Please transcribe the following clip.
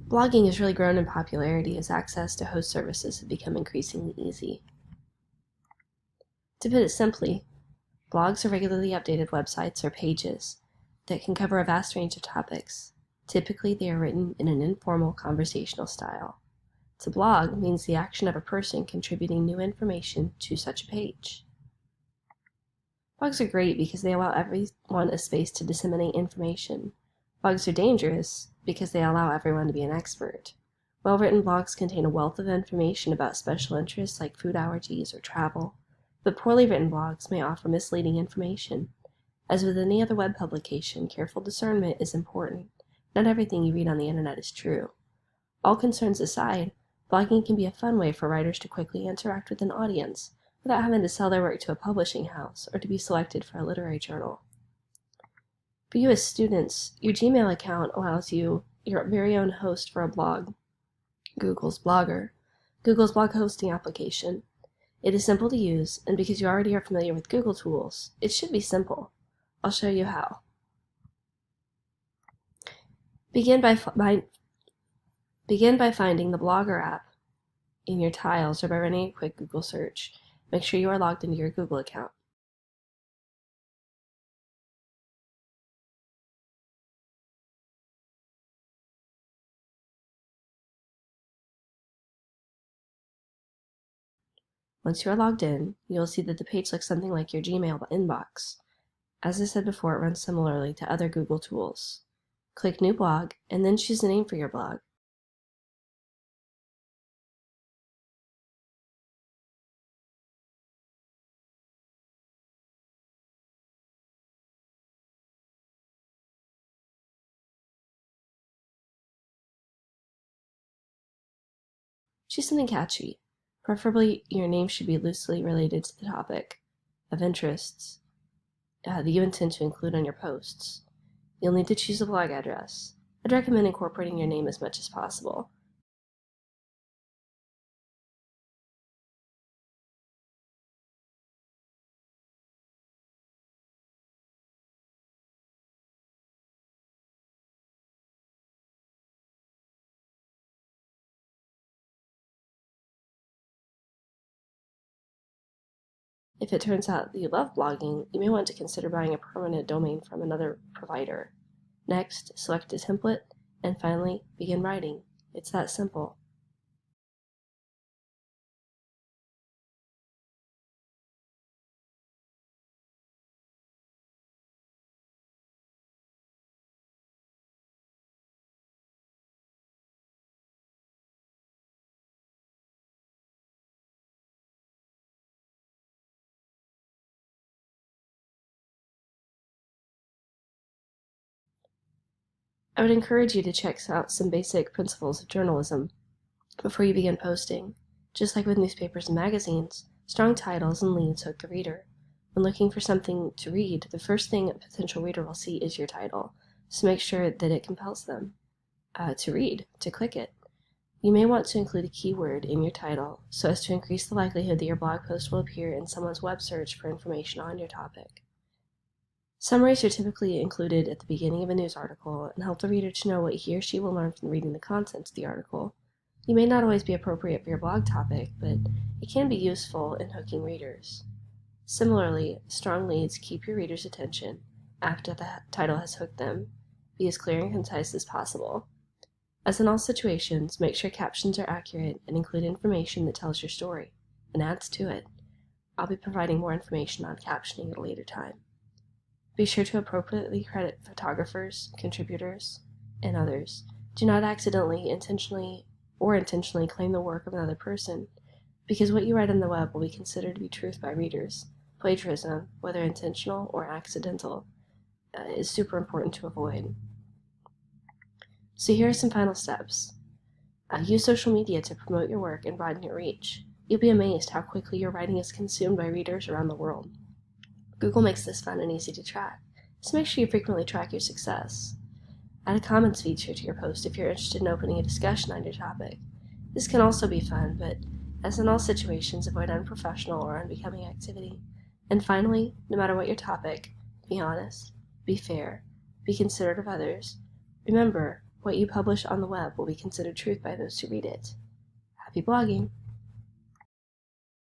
Blogging has really grown in popularity as access to host services has become increasingly easy. To put it simply, blogs are regularly updated websites or pages that can cover a vast range of topics. Typically, they are written in an informal conversational style. To blog means the action of a person contributing new information to such a page. Blogs are great because they allow everyone a space to disseminate information. Blogs are dangerous because they allow everyone to be an expert. Well-written blogs contain a wealth of information about special interests like food allergies or travel, but poorly written blogs may offer misleading information. As with any other web publication, careful discernment is important. Not everything you read on the internet is true. All concerns aside, blogging can be a fun way for writers to quickly interact with an audience without having to sell their work to a publishing house or to be selected for a literary journal. For you as students, your Gmail account allows you your very own host for a blog, Google's Blogger, Google's blog hosting application. It is simple to use, and because you already are familiar with Google tools, it should be simple. I'll show you how. Begin by finding the Blogger app in your tiles or by running a quick Google search. Make sure you are logged into your Google account. Once you are logged in, you will see that the page looks something like your Gmail inbox. As I said before, it runs similarly to other Google tools. Click New Blog, and then choose a name for your blog. Choose something catchy. Preferably, your name should be loosely related to the topic of interests that you intend to include on your posts. You'll need to choose a blog address. I'd recommend incorporating your name as much as possible. If it turns out that you love blogging, you may want to consider buying a permanent domain from another provider. Next, select a template, and finally, begin writing. It's that simple. I would encourage you to check out some basic principles of journalism before you begin posting. Just like with newspapers and magazines, strong titles and leads hook the reader. When looking for something to read, the first thing a potential reader will see is your title, so make sure that it compels them to click it. You may want to include a keyword in your title so as to increase the likelihood that your blog post will appear in someone's web search for information on your topic. Summaries are typically included at the beginning of a news article and help the reader to know what he or she will learn from reading the contents of the article. You may not always be appropriate for your blog topic, but it can be useful in hooking readers. Similarly, strong leads keep your reader's attention after the title has hooked them. Be as clear and concise as possible. As in all situations, make sure captions are accurate and include information that tells your story and adds to it. I'll be providing more information on captioning at a later time. Be sure to appropriately credit photographers, contributors, and others. Do not accidentally, intentionally claim the work of another person, because what you write on the web will be considered to be truth by readers. Plagiarism, whether intentional or accidental, is super important to avoid. So here are some final steps. Use social media to promote your work and broaden your reach. You'll be amazed how quickly your writing is consumed by readers around the world. Google makes this fun and easy to track, so make sure you frequently track your success. Add a comments feature to your post if you're interested in opening a discussion on your topic. This can also be fun, but as in all situations, avoid unprofessional or unbecoming activity. And finally, no matter what your topic, be honest, be fair, be considerate of others. Remember, What you publish on the web will be considered truth by those who read it. Happy blogging!